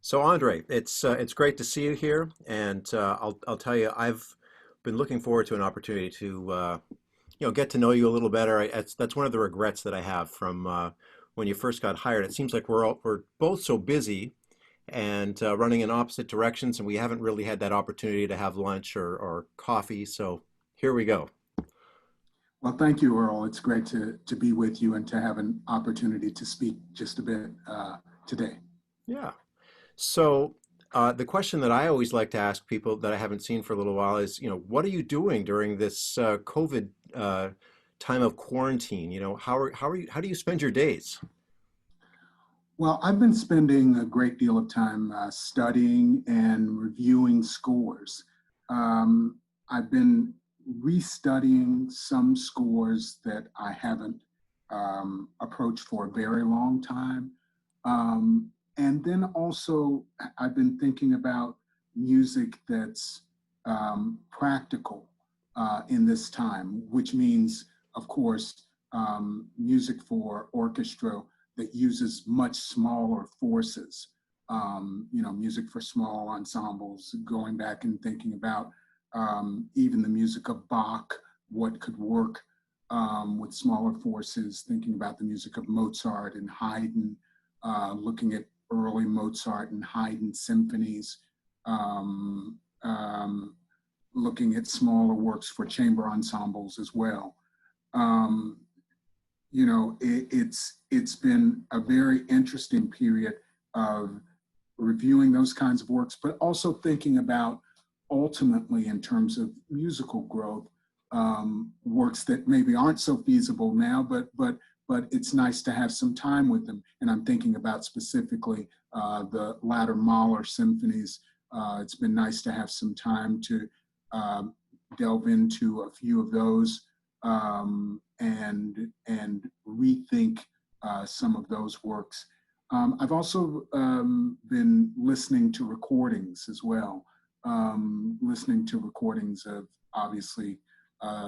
So Andre, it's great to see you here, and I'll tell you, I've been looking forward to an opportunity to get to know you a little better. That's one of the regrets that I have from when you first got hired. It seems like we're both so busy and running in opposite directions, and we haven't really had that opportunity to have lunch or coffee. So here we go. Well, thank you, Earl. It's great to be with you and to have an opportunity to speak just a bit today. Yeah. So the question that I always like to ask people that I haven't seen for a little while is, what are you doing during this COVID time of quarantine? How do you spend your days? Well, I've been spending a great deal of time studying and reviewing scores. I've been restudying some scores that I haven't approached for a very long time. And then also, I've been thinking about music that's practical in this time, which means, of course, music for orchestra that uses much smaller forces. Music for small ensembles, going back and thinking about even the music of Bach, what could work with smaller forces, thinking about the music of Mozart and Haydn, looking at early Mozart and Haydn symphonies, looking at smaller works for chamber ensembles as well. It's been a very interesting period of reviewing those kinds of works, but also thinking about ultimately in terms of musical growth, works that maybe aren't so feasible now, but it's nice to have some time with them. And I'm thinking about specifically the latter Mahler symphonies. It's been nice to have some time to delve into a few of those and rethink some of those works. I've also been listening to recordings as well, listening to recordings of obviously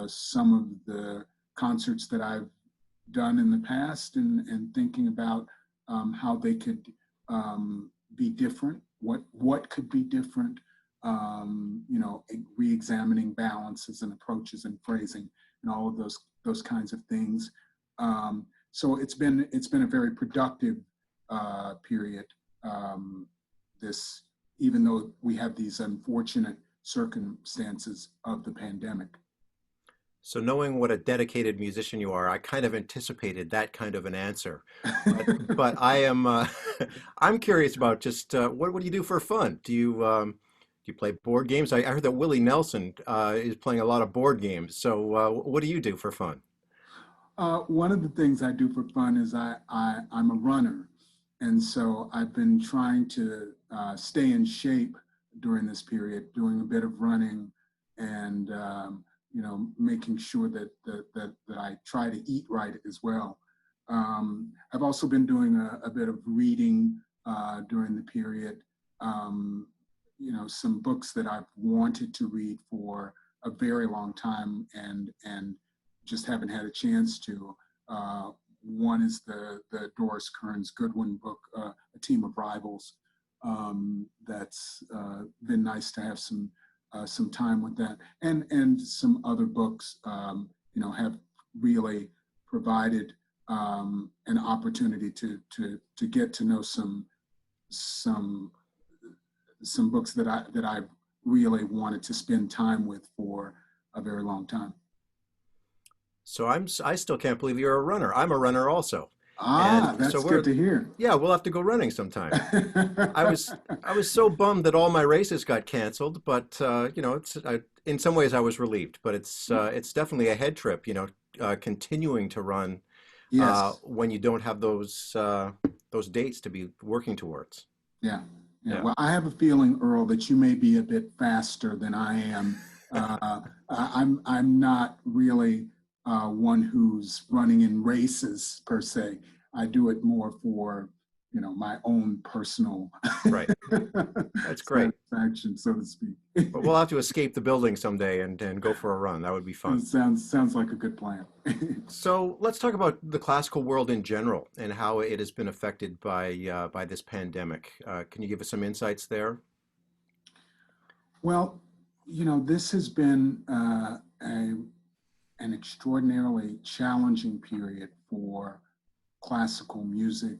some of the concerts that I've done in the past and thinking about how they could be different, what could be different, re-examining balances and approaches and phrasing and all of those kinds of things. So it's been a very productive period. Even though we have these unfortunate circumstances of the pandemic. So knowing what a dedicated musician you are, I kind of anticipated that kind of an answer. But I am I'm curious about just what do you do for fun? Do you play board games? I heard that Willie Nelson is playing a lot of board games. So what do you do for fun? One of the things I do for fun is I'm a runner. And so I've been trying to stay in shape during this period, doing a bit of running and making sure that I try to eat right as well. I've also been doing a bit of reading during the period. Some books that I've wanted to read for a very long time and just haven't had a chance to. One is the Doris Kearns Goodwin book, A Team of Rivals. That's been nice to have some time with that, and some other books, have really provided an opportunity to get to know some books that I really wanted to spend time with for a very long time. So I still can't believe you're a runner. I'm a runner also. And so That's good to hear. yeah, we'll have to go running sometime. I was I was so bummed that all my races got canceled, but in some ways I was relieved. But it's definitely a head trip, continuing to run Yes. when you don't have those dates to be working towards. Yeah. Yeah. Yeah. Well, I have a feeling, Earl, that you may be a bit faster than I am. I'm not really one who's running in races per se. I do it more for, my own personal Right. That's great. satisfaction, so to speak. But we'll have to escape the building someday and go for a run. That would be fun. Sounds like a good plan. So let's talk about the classical world in general and how it has been affected by this pandemic. Can you give us some insights there? Well, this has been an extraordinarily challenging period for classical music,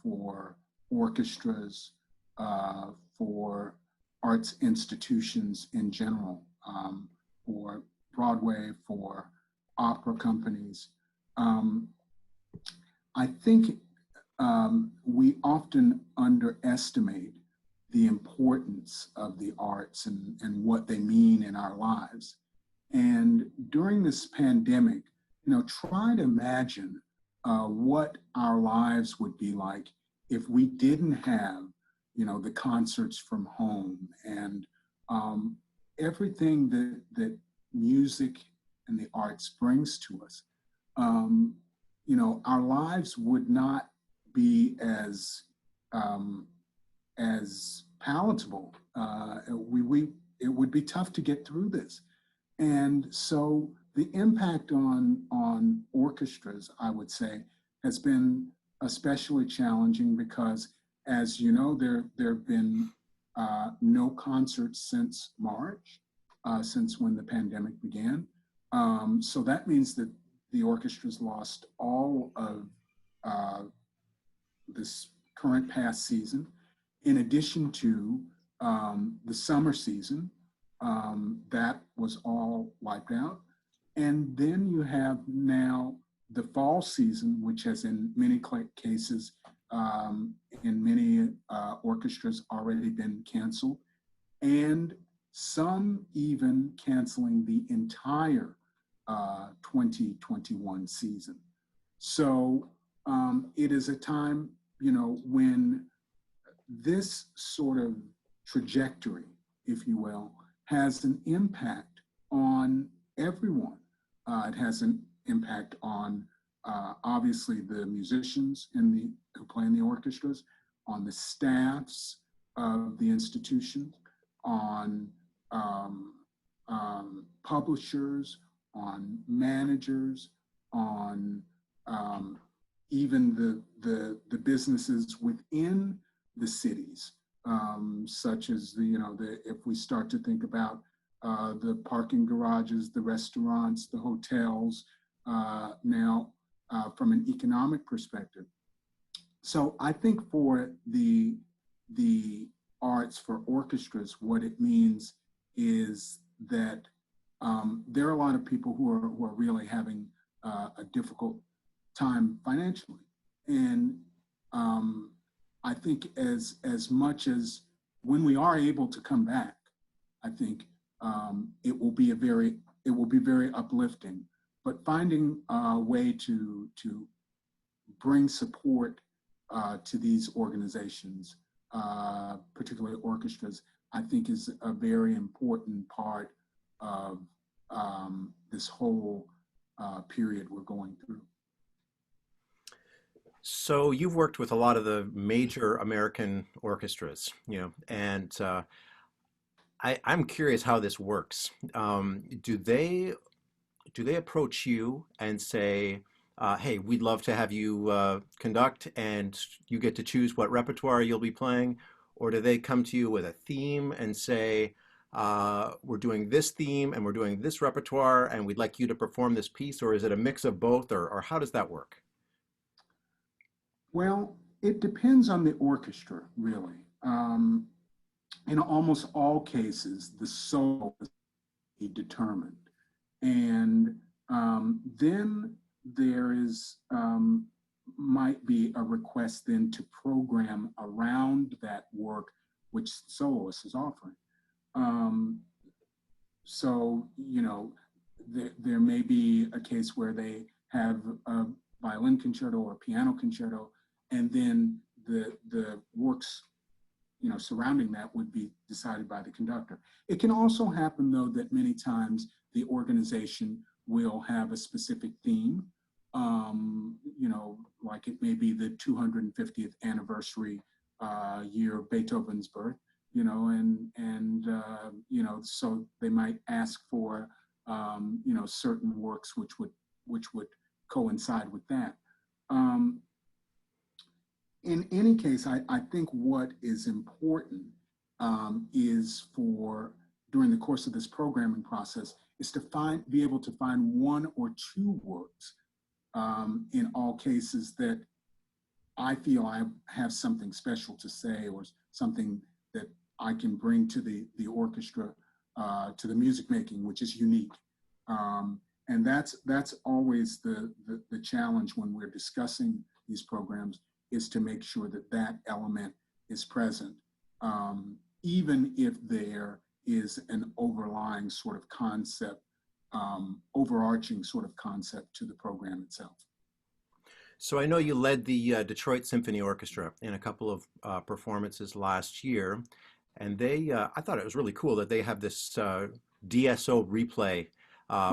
for orchestras, for arts institutions in general, for Broadway, for opera companies. I think we often underestimate the importance of the arts and what they mean in our lives. And during this pandemic, try to imagine what our lives would be like if we didn't have, the concerts from home and everything that music and the arts brings to us. Our lives would not be as palatable. It would be tough to get through this. And so the impact on orchestras, I would say, has been especially challenging because, as you know, there have been no concerts since March, since when the pandemic began. So that means that the orchestra's lost all of this current past season, in addition to the summer season, that was all wiped out. And then you have now the fall season, which has in many cases, in many orchestras already been canceled, and some even canceling the entire 2021 season. So it is a time, when this sort of trajectory, if you will, has an impact on everyone. It has an impact on obviously the musicians who play in the orchestras, on the staffs of the institutions, on publishers, on managers, on even the businesses within the cities, such as if we start to think about the parking garages, the restaurants, the hotels, now from an economic perspective. So I think for the arts, for orchestras, what it means is that there are a lot of people who are really having a difficult time financially. And I think as much as when we are able to come back, I think it will be very uplifting. But finding a way to bring support to these organizations, particularly orchestras, I think is a very important part of this whole period we're going through. So you've worked with a lot of the major American orchestras, and I'm curious how this works. Do they approach you and say, hey, we'd love to have you conduct and you get to choose what repertoire you'll be playing? Or do they come to you with a theme and say, we're doing this theme and we're doing this repertoire and we'd like you to perform this piece? Or is it a mix of both, or how does that work? Well, it depends on the orchestra, really. In almost all cases, the solo is determined. And then there is, might be a request then to program around that work which the soloist is offering. So, there may be a case where they have a violin concerto or piano concerto, and then the works surrounding that would be decided by the conductor. It can also happen, though, that many times the organization will have a specific theme like it may be the 250th anniversary year of Beethoven's birth, so they might ask for, certain works which would coincide with that. In any case, I think what is important is for, during the course of this programming process, is to be able to find one or two works in all cases that I feel I have something special to say, or something that I can bring to the orchestra, to the music making, which is unique. And that's always the challenge when we're discussing these programs, is to make sure that that element is present, even if there is an overlying sort of concept, overarching sort of concept to the program itself. So I know you led the Detroit Symphony Orchestra in a couple of performances last year, and I thought it was really cool that they have this DSO replay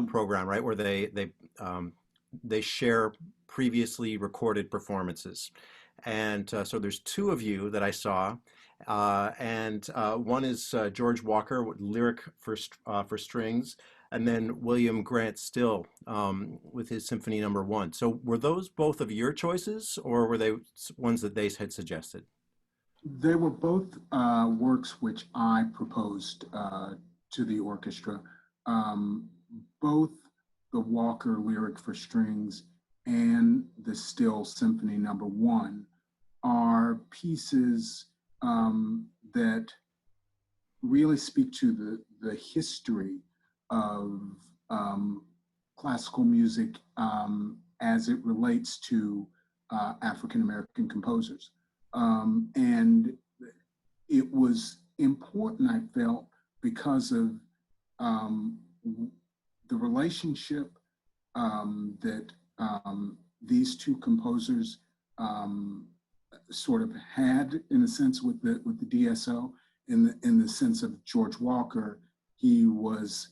program, right, where they share previously recorded performances. And so there's two of you that I saw, and one is George Walker with lyric for strings, and then William Grant Still with his Symphony Number 1. So were those both of your choices, or were they ones that they had suggested? They were both works which I proposed to the orchestra. Both the Walker lyric for strings and the Still Symphony Number 1 are pieces that really speak to the history of classical music as it relates to African-American composers. And it was important, I felt, because of the relationship that these two composers sort of had, in a sense, with the DSO. In the sense of George Walker, he was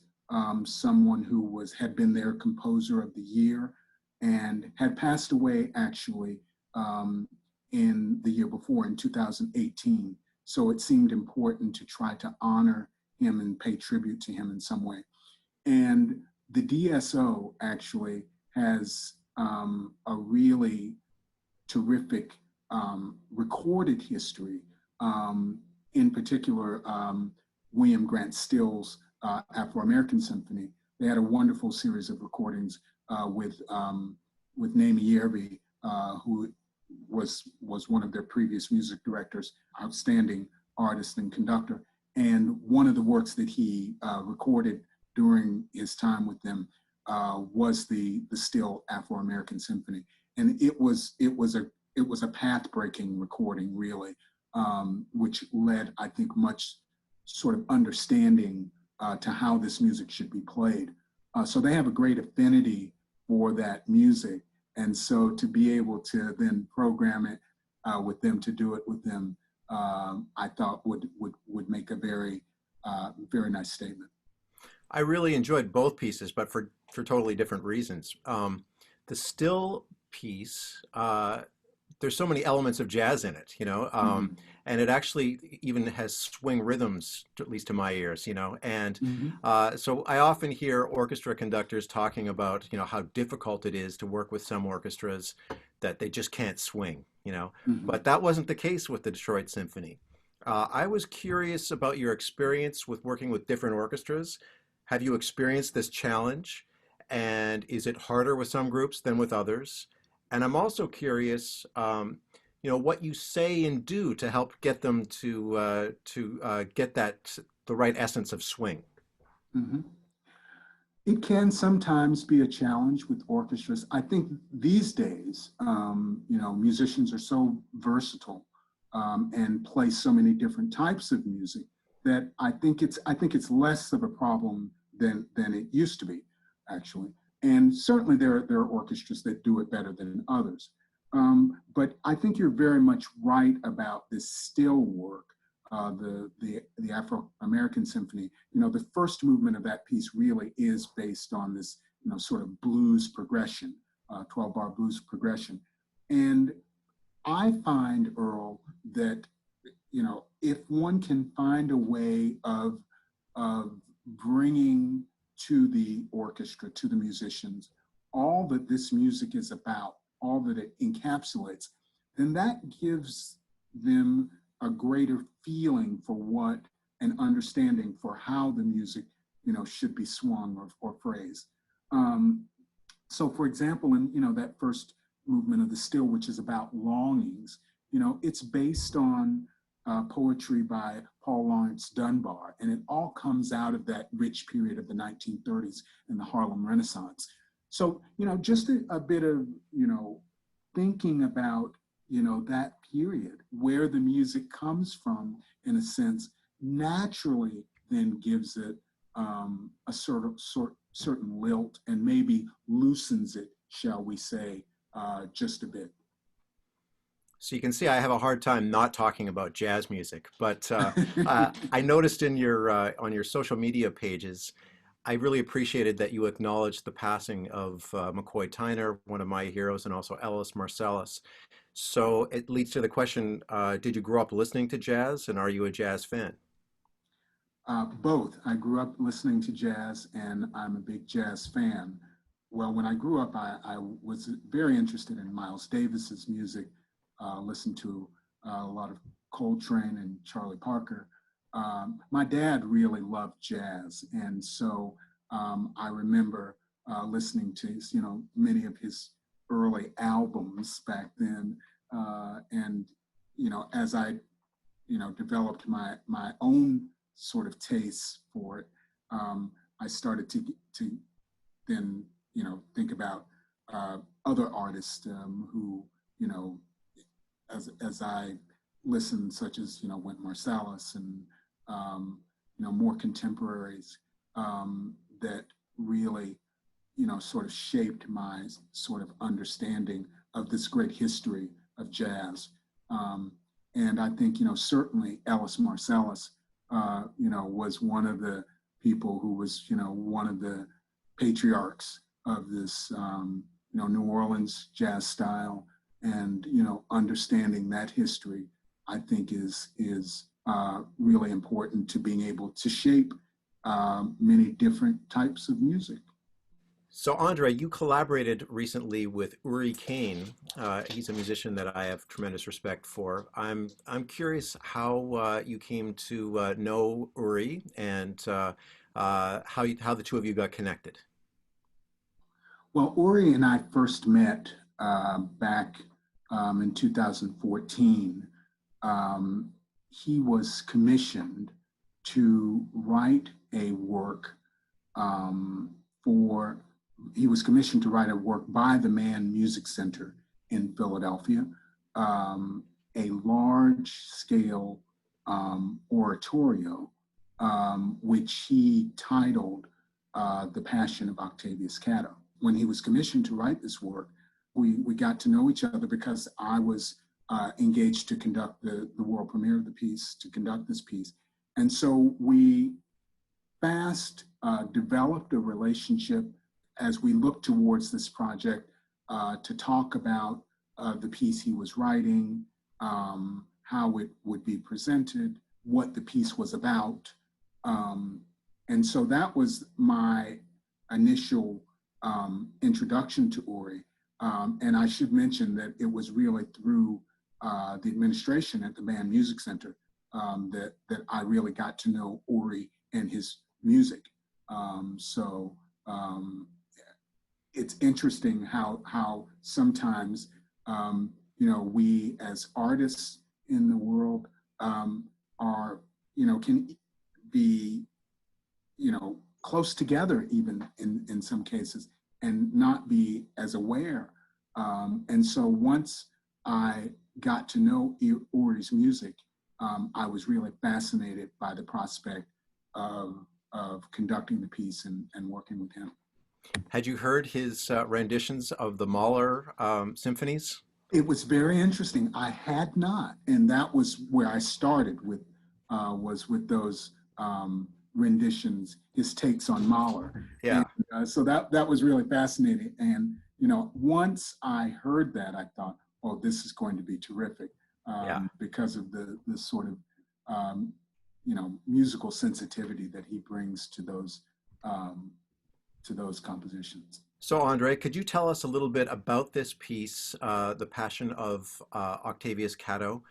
someone who had been their composer of the year and had passed away actually in the year before, in 2018. So it seemed important to try to honor him and pay tribute to him in some way. And the DSO actually has a really terrific recorded history. In particular, William Grant Still's Afro-American Symphony. They had a wonderful series of recordings with Nami Yerby, who was one of their previous music directors, outstanding artist and conductor. And one of the works that he recorded during his time with them was the Still Afro-American Symphony. And it was a path-breaking recording, really, which led, I think, much sort of understanding to how this music should be played. So they have a great affinity for that music. And so to be able to then program it with them, to do it with them, I thought would make a very, very nice statement. I really enjoyed both pieces, but for totally different reasons. The Still piece, there's so many elements of jazz in it, and it actually even has swing rhythms, at least to my ears, and so I often hear orchestra conductors talking about, how difficult it is to work with some orchestras that they just can't swing, but that wasn't the case with the Detroit Symphony. I was curious about your experience with working with different orchestras. Have you experienced this challenge? And is it harder with some groups than with others? And I'm also curious, what you say and do to help get them to get the right essence of swing. It can sometimes be a challenge with orchestras. I think these days, musicians are so versatile and play so many different types of music that I think it's less of a problem than it used to be, actually. And certainly there are orchestras that do it better than others. But I think you're very much right about this Still work, the Afro-American Symphony. The first movement of that piece really is based on this, sort of blues progression. 12-bar blues progression. And I find, Earl, that, if one can find a way of bringing to the orchestra, to the musicians, all that this music is about, all that it encapsulates, then that gives them a greater feeling for what, an understanding for how the music, should be swung or phrased. So for example, in, that first movement of the Still, which is about longings, it's based on poetry by Paul Laurence Dunbar, and it all comes out of that rich period of the 1930s and the Harlem Renaissance. So, just a bit of, thinking about, that period, where the music comes from, in a sense, naturally then gives it a certain lilt and maybe loosens it, shall we say, just a bit. So you can see I have a hard time not talking about jazz music, but I noticed in your on your social media pages, I really appreciated that you acknowledged the passing of McCoy Tyner, one of my heroes, and also Ellis Marsalis. So it leads to the question, did you grow up listening to jazz, and are you a jazz fan? Both. I grew up listening to jazz, and I'm a big jazz fan. Well, when I grew up, I was very interested in Miles Davis's music, listened to a lot of Coltrane and Charlie Parker. My dad really loved jazz, and so I remember listening to many of his early albums back then, and as I developed my own sort of taste for it, I started to then think about other artists who as I listened, such as Wynton Marsalis and more contemporaries that really sort of shaped my sort of understanding of this great history of jazz. And I think certainly Ellis Marsalis was one of the people who was one of the patriarchs of this New Orleans jazz style, and understanding that history, I think is really important to being able to shape many different types of music. So André, you collaborated recently with Uri Caine. He's a musician that I have tremendous respect for. I'm curious how you came to know Uri, and how the two of you got connected. Well, Uri and I first met back in 2014. He was commissioned to write a work by the Mann Music Center in Philadelphia, a large-scale oratorio, which he titled The Passion of Octavius Catto. When he was commissioned to write this work, we got to know each other because I was engaged to conduct the world premiere of the piece, to conduct this piece. And so we fast developed a relationship as we looked towards this project to talk about the piece he was writing, how it would be presented, what the piece was about. And so that was my initial introduction to Uri. And I should mention that it was really through the administration at the Mann Music Center that I really got to know Uri and his music. So it's interesting how sometimes we as artists in the world are can be close together even in some cases and not be as aware. And so once I got to know Uri's music, I was really fascinated by the prospect of conducting the piece and working with him. Had you heard his renditions of the Mahler symphonies? It was very interesting. I had not, and that was where I started with, was with those renditions, his takes on Mahler. Yeah. And, so that was really fascinating. And once I heard that, I thought, oh, this is going to be terrific, Yeah. because of the sort of, musical sensitivity that he brings to those compositions. So, Andre, could you tell us a little bit about this piece, The Passion of Octavius Catto,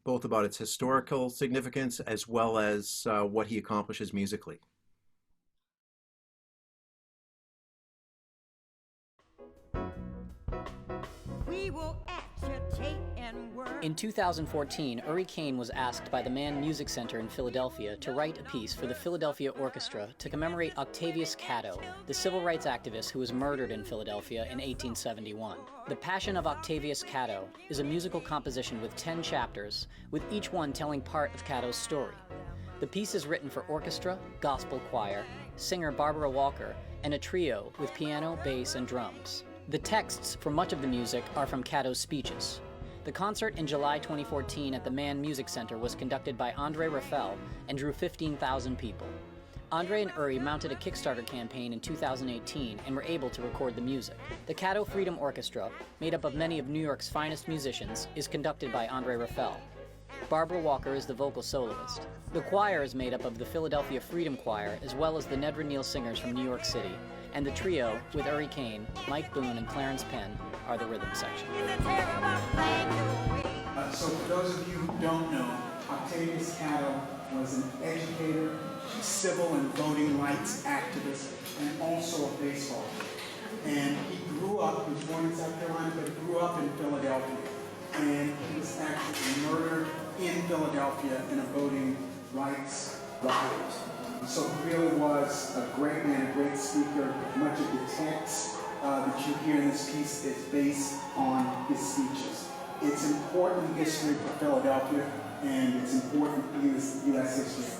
both about its historical significance as well as what he accomplishes musically? We will agitate and work. In 2014, Caine was asked by the Mann Music Center in Philadelphia to write a piece for the Philadelphia Orchestra to commemorate Octavius Catto, the civil rights activist who was murdered in Philadelphia in 1871. The Passion of Octavius Catto is a musical composition with 10 chapters, with each one telling part of Catto's story. The piece is written for orchestra, gospel choir, singer Barbara Walker, and a trio with piano, bass, and drums. The texts for much of the music are from Catto's speeches. The concert in July 2014 at the Mann Music Center was conducted by André Raphel and drew 15,000 people. André and Uri mounted a Kickstarter campaign in 2018 and were able to record the music. The Catto Freedom Orchestra, made up of many of New York's finest musicians, is conducted by André Raphel. Barbara Walker is the vocal soloist. The choir is made up of the Philadelphia Freedom Choir as well as the Ned Rennell singers from New York City, and the trio, with Caine, Mike Boone, and Clarence Penn, are the rhythm section. So for those of you who don't know, Octavius Catto was an educator, civil and voting rights activist, and also a baseball player. And he grew up, he was born in South Carolina, but he grew up in Philadelphia. And he was actually murdered in Philadelphia in a voting rights riot. So he really was a great man, a great speaker. Much of the text that you hear in this piece is based on his speeches. It's important history for Philadelphia, and it's important U.S. history.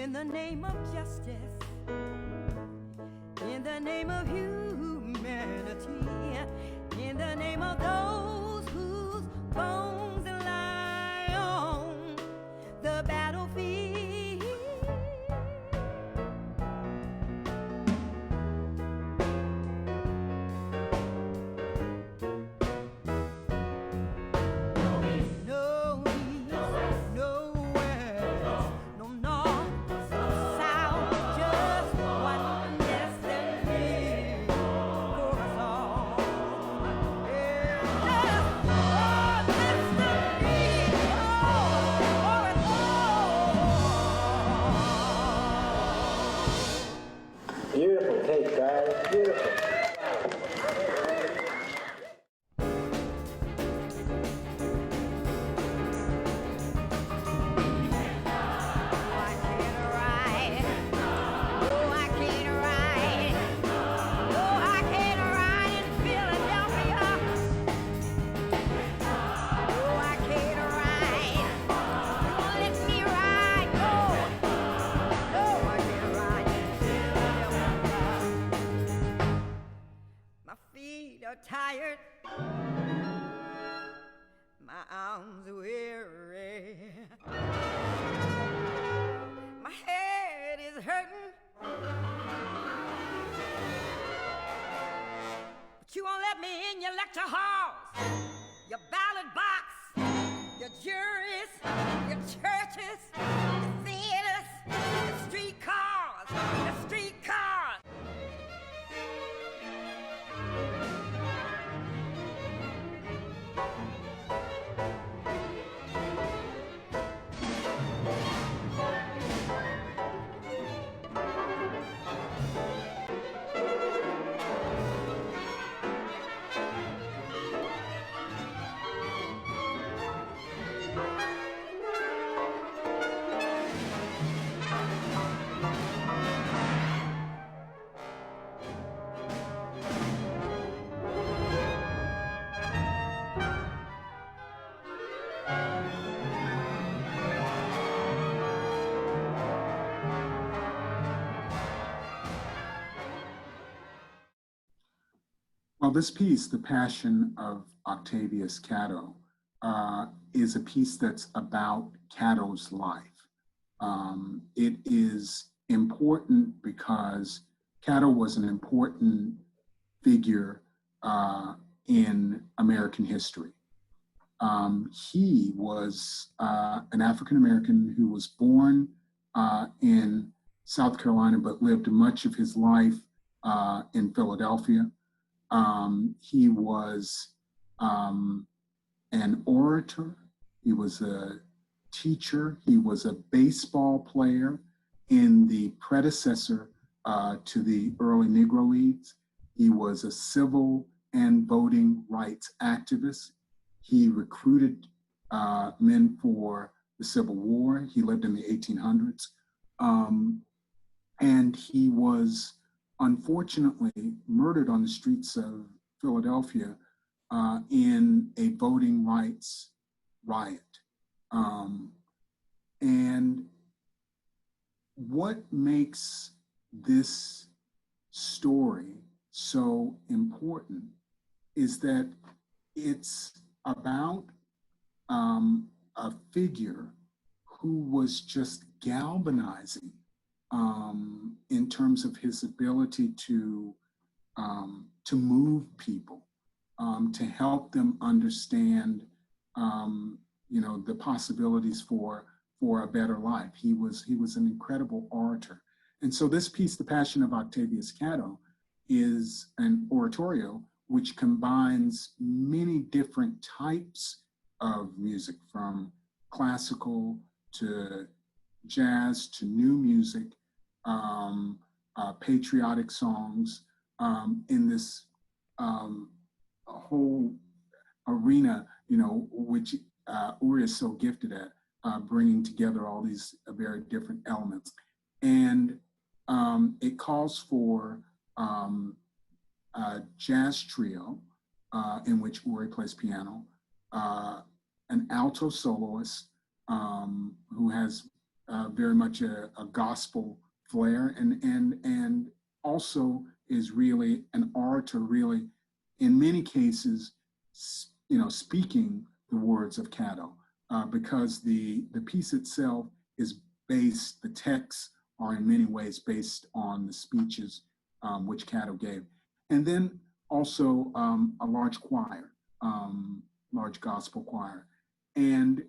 In the name of justice, in the name of humanity, in the name of those whose bones lie on the battlefield. Beautiful take, guys. Beautiful. Tired, my arms are weary, my head is hurting, but you won't let me in your lecture halls, your ballot box, your juries, your churches, your theaters, your streetcars, your streetcars. Well, this piece, The Passion of Octavius Cato, is a piece that's about Cato's life. It is important because Cato was an important figure in American history. He was an African American who was born in South Carolina, but lived much of his life in Philadelphia. He was an orator. He was a teacher. He was a baseball player in the predecessor to the early Negro Leagues. He was a civil and voting rights activist. He recruited men for the Civil War. He lived in the 1800s. And he was unfortunately murdered on the streets of Philadelphia in a voting rights riot. And what makes this story so important is that it's about a figure who was just galvanizing in terms of his ability to move people, to help them understand, the possibilities for a better life. He was an incredible orator. And so this piece, The Passion of Octavius Cato, is an oratorio which combines many different types of music, from classical to jazz to new music, patriotic songs, in this whole arena, which Uri is so gifted at, bringing together all these very different elements. And it calls for a jazz trio in which Uri plays piano, an alto soloist who has very much a gospel flair, and also is really an orator, really, in many cases, speaking the words of Cato, because the piece itself is based, the texts are in many ways based on the speeches which Cato gave. And then also a large choir, large gospel choir. And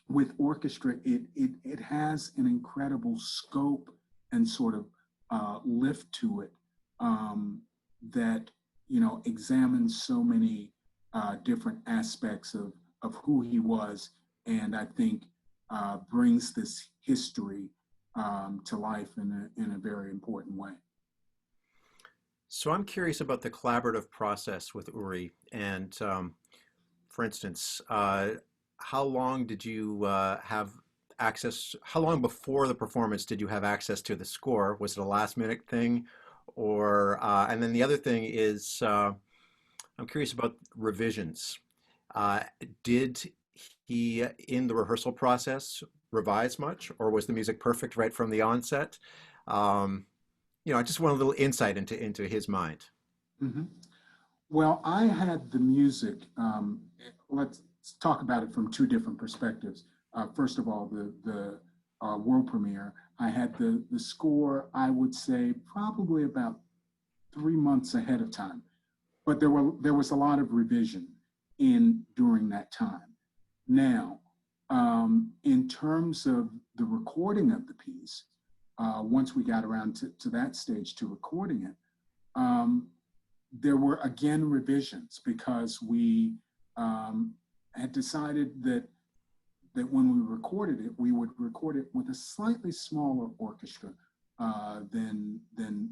with orchestra, it has an incredible scope and sort of lift to it that, examines so many different aspects of who he was, and I think brings this history to life in a very important way. So I'm curious about the collaborative process with Uri. And for instance, how long did you have access? How long before the performance did you have access to the score? Was it a last minute thing? Or, and then the other thing is, I'm curious about revisions. Did he, in the rehearsal process, revise much, or was the music perfect right from the onset? I just want a little insight into his mind. Mm-hmm. Well, I had the music, let's talk about it from two different perspectives. First of all, the world premiere, I had the score, I would say, probably about 3 months ahead of time. But there was a lot of revision during that time. Now, in terms of the recording of the piece, once we got around to that stage, to recording it, there were again revisions, because we had decided that when we recorded it, we would record it with a slightly smaller orchestra than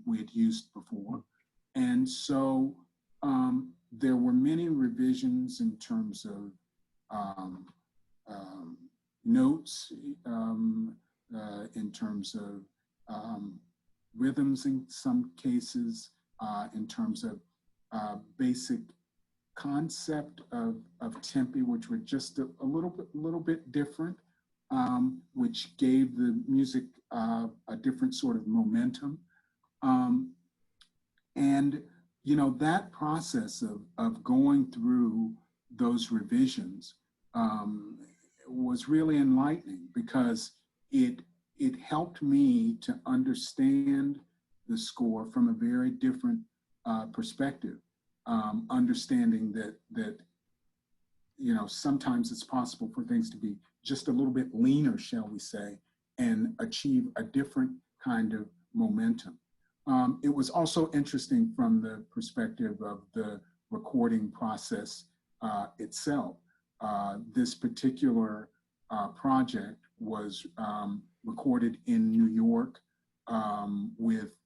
we had used before. And so there were many revisions in terms of notes, in terms of rhythms in some cases, in terms of basic concept of tempi, which were just a little bit different, which gave the music a different sort of momentum. And that process of going through those revisions was really enlightening, because it helped me to understand the score from a very different perspective, understanding that sometimes it's possible for things to be just a little bit leaner, shall we say, and achieve a different kind of momentum. It was also interesting from the perspective of the recording process itself. This particular project was recorded in New York with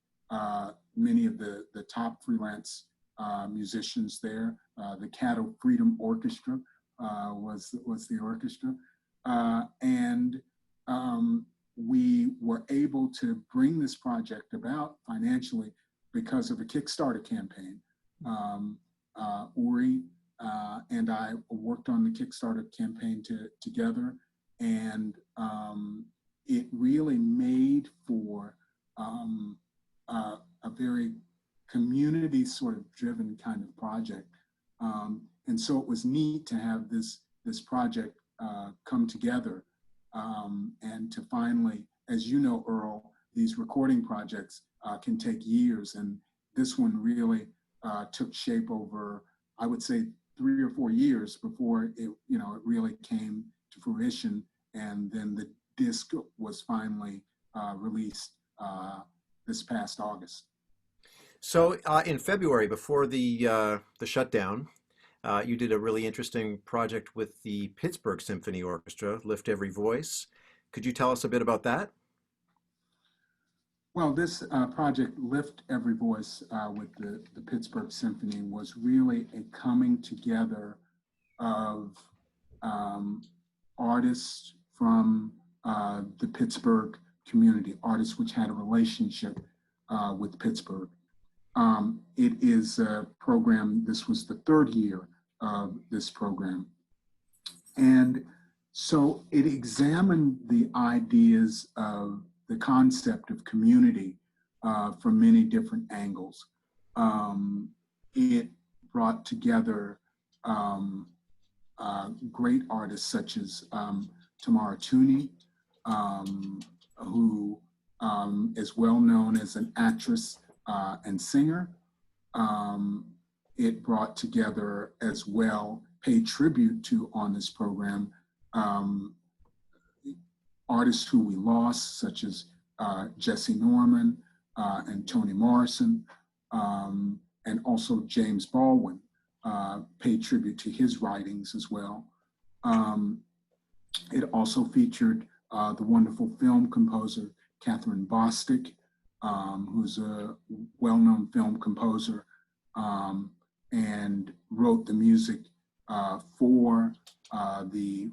many of the top freelance musicians there. The Caddo Freedom Orchestra was the orchestra. And we were able to bring this project about financially because of a Kickstarter campaign. Uri and I worked on the Kickstarter campaign together, and it really made for a very community sort of driven kind of project. And so it was neat to have this project come together, and to finally, as you know, Earl, these recording projects can take years, and this one really took shape over, I would say, 3 or 4 years before it really came to fruition, and then the disc was finally released this past August. So in February, before the shutdown, you did a really interesting project with the Pittsburgh Symphony Orchestra, Lift Every Voice. Could you tell us a bit about that? Well, this project, Lift Every Voice, with the Pittsburgh Symphony, was really a coming together of artists from the Pittsburgh community, artists which had a relationship with Pittsburgh. It is a program, this was the 3rd year of this program. And so it examined the ideas of the concept of community from many different angles. It brought together great artists such as Tamara Tooney, who is well known as an actress and singer. It brought together as well, paid tribute to on this program, artists who we lost, such as Jesse Norman and Toni Morrison, and also James Baldwin, paid tribute to his writings as well. It also featured the wonderful film composer, Catherine Bostic, who's a well-known film composer, and wrote the music for the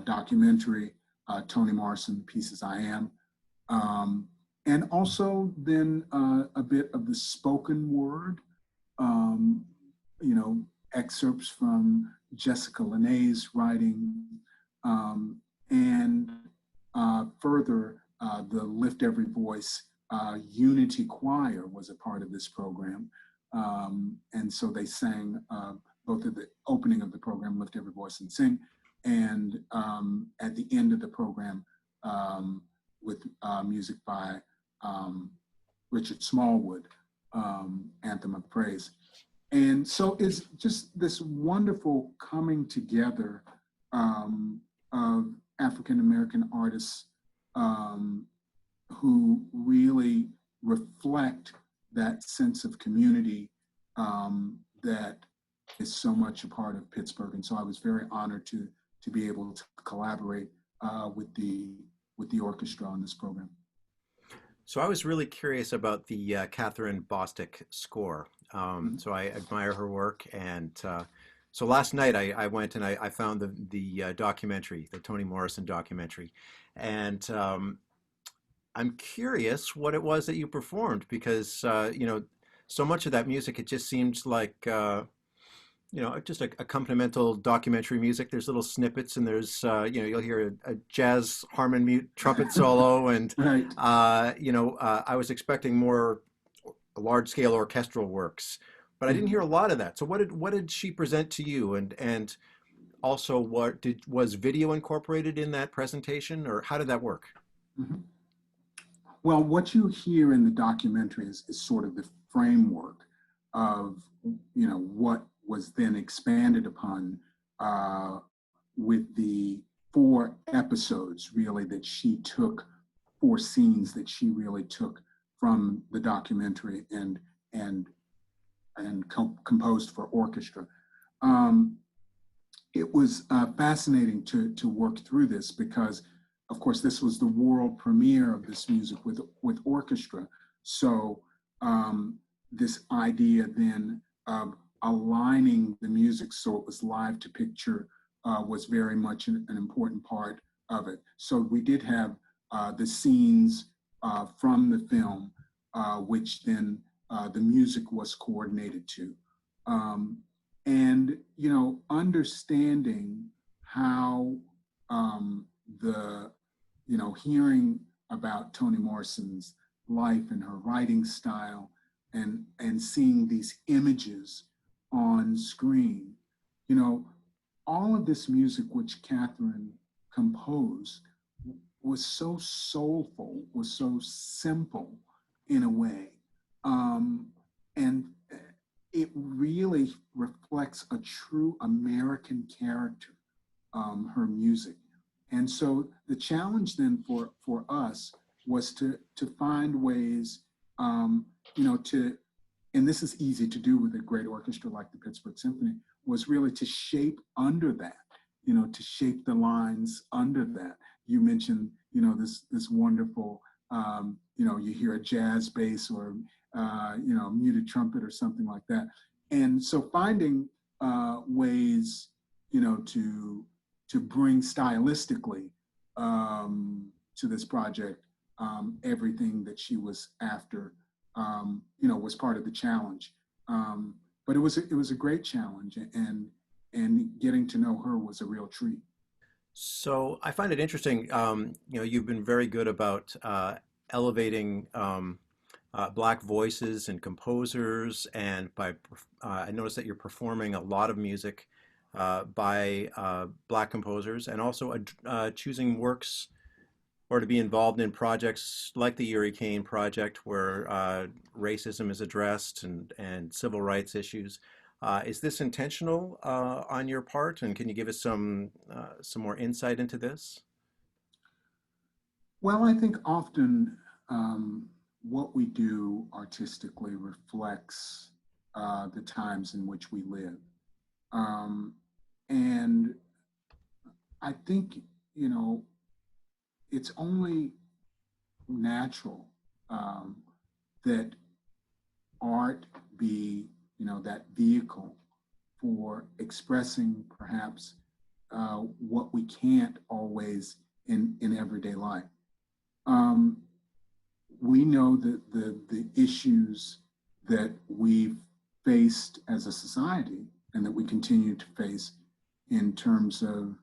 documentary Toni Morrison, Pieces I Am. And also then a bit of the spoken word, excerpts from Jessica Laney's writing, and further, the Lift Every Voice Unity Choir was a part of this program. And so they sang both at the opening of the program, Lift Every Voice and Sing, and at the end of the program with music by Richard Smallwood, Anthem of Praise. And so it's just this wonderful coming together of African-American artists who really reflect that sense of community that is so much a part of Pittsburgh. And so I was very honored to be able to collaborate with the orchestra on this program. So I was really curious about the Catherine Bostic score. So I admire her work, and so last night I went and I found the documentary, the Toni Morrison documentary, and I'm curious what it was that you performed, because so much of that music, it just seems like just a accompanimental documentary music. There's little snippets, and there's you'll hear a jazz harmon trumpet solo, and Right. I was expecting more large-scale orchestral works. but I didn't hear a lot of that. So what did she present to you? And also, was video incorporated in that presentation, or how did that work? Mhm. Well, what you hear in the documentary is sort of the framework of, what was then expanded upon with the 4 episodes, really, that she took, 4 scenes that she really took from the documentary and composed for orchestra. Um, it was fascinating to work through this because, of course, this was the world premiere of this music with orchestra. So this idea then of aligning the music so it was live to picture was very much an important part of it. So we did have the scenes from the film, which then the music was coordinated to. And, understanding how hearing about Toni Morrison's life and her writing style and seeing these images on screen, all of this music which Catherine composed was so soulful, was so simple in a way. And it really reflects a true American character, her music. And so the challenge then for us was to find ways, and this is easy to do with a great orchestra like the Pittsburgh Symphony, was really to shape under that, to shape the lines under that. You mentioned, this wonderful, you hear a jazz bass or, muted trumpet or something like that. And so finding ways, to bring stylistically to this project everything that she was after, was part of the challenge. But it was a great challenge, and getting to know her was a real treat. So I find it interesting. You've been very good about elevating Black voices and composers, and I noticed that you're performing a lot of music by Black composers, and also choosing works or to be involved in projects like the Uri Caine project, where racism is addressed and civil rights issues. Is this intentional on your part, and can you give us some more insight into this? Well, I think often what we do artistically reflects the times in which we live. And I think, it's only natural that art be, that vehicle for expressing perhaps what we can't always in everyday life. We know that the issues that we've faced as a society and that we continue to face in terms of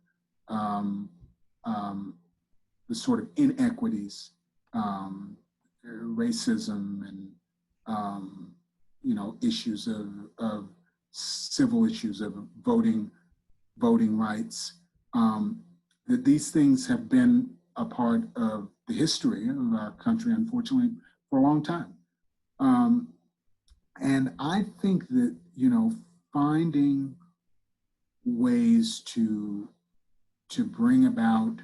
the sort of inequities, racism, and issues of civil issues of voting rights, that these things have been a part of the history of our country, unfortunately, for a long time. And I think that, finding ways to bring about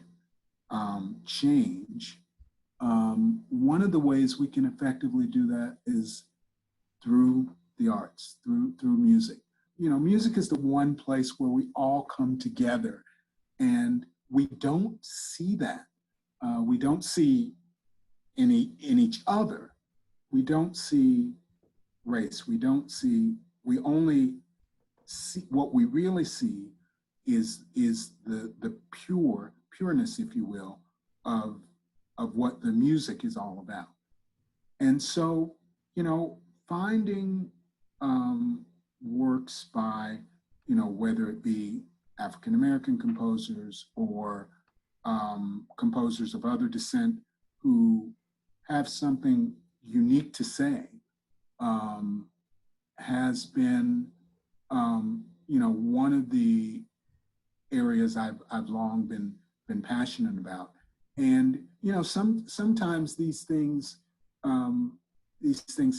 change, one of the ways we can effectively do that is through the arts, through music. Music is the one place where we all come together, and we don't see that. We don't see in each other. We don't see race. We only see, what we really see is the pureness, if you will, of what the music is all about. And so, finding works by, whether it be African-American composers or composers of other descent who have something unique to say, has been, one of the areas I've long been passionate about. And sometimes these things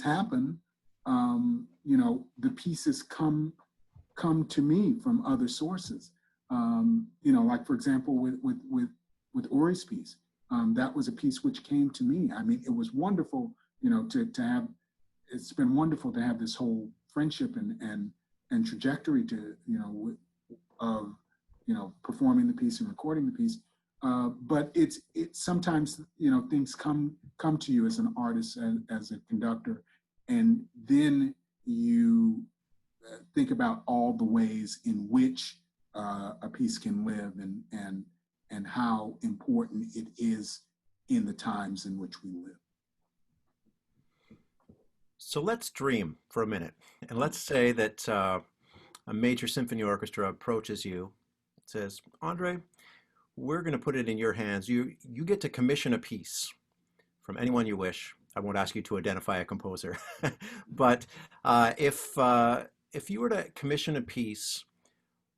happen. The pieces come to me from other sources. Like for example with Ori's piece, that was a piece which came to me. I mean, it was wonderful, to have. It's been wonderful to have this whole friendship and trajectory to performing the piece and recording the piece. But it's sometimes things come to you as an artist and as a conductor, and then you think about all the ways in which a piece can live and how important it is in the times in which we live. So let's dream for a minute, and let's say that a major symphony orchestra approaches you, says, André, we're going to put it in your hands. You get to commission a piece from anyone you wish. I won't ask you to identify a composer, but if you were to commission a piece,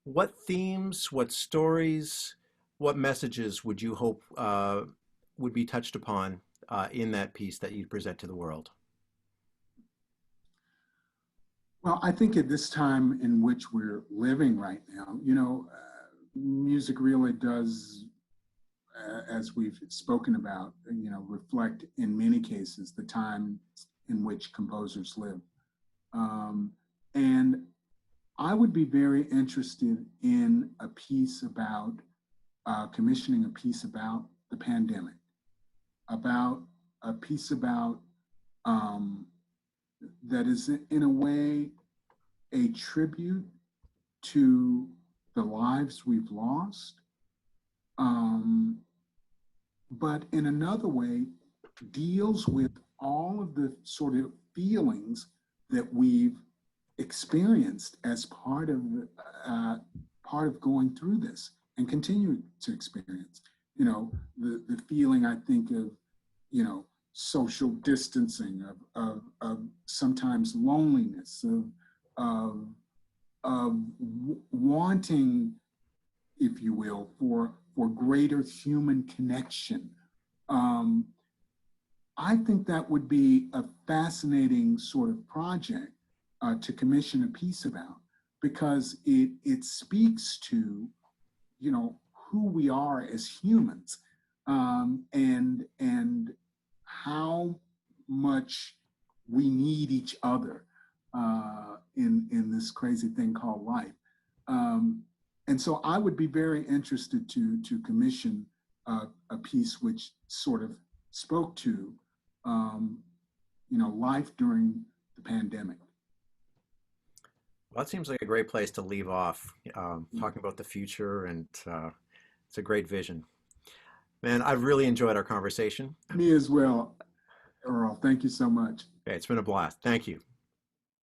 what themes, what stories, what messages would you hope would be touched upon in that piece that you present to the world? Well, I think at this time in which we're living right now, music really does, as we've spoken about, reflect in many cases the time in which composers live. And I would be very interested in a piece about, commissioning a piece about the pandemic, about a piece about, that is in a way a tribute to the lives we've lost, but in another way deals with all of the sort of feelings that we've experienced as part of going through this and continue to experience. The feeling, I think, of social distancing, of sometimes loneliness, of wanting, if you will, for greater human connection. I think that would be a fascinating sort of project to commission a piece about, because it speaks to, who we are as humans, and how much we need each other in this crazy thing called life. And so I would be very interested to commission a piece which sort of spoke to, life during the pandemic. Well, that seems like a great place to leave off, talking about the future, and it's a great vision. Man, I've really enjoyed our conversation. Me as well, Earl. Thank you so much. Okay, it's been a blast. Thank you.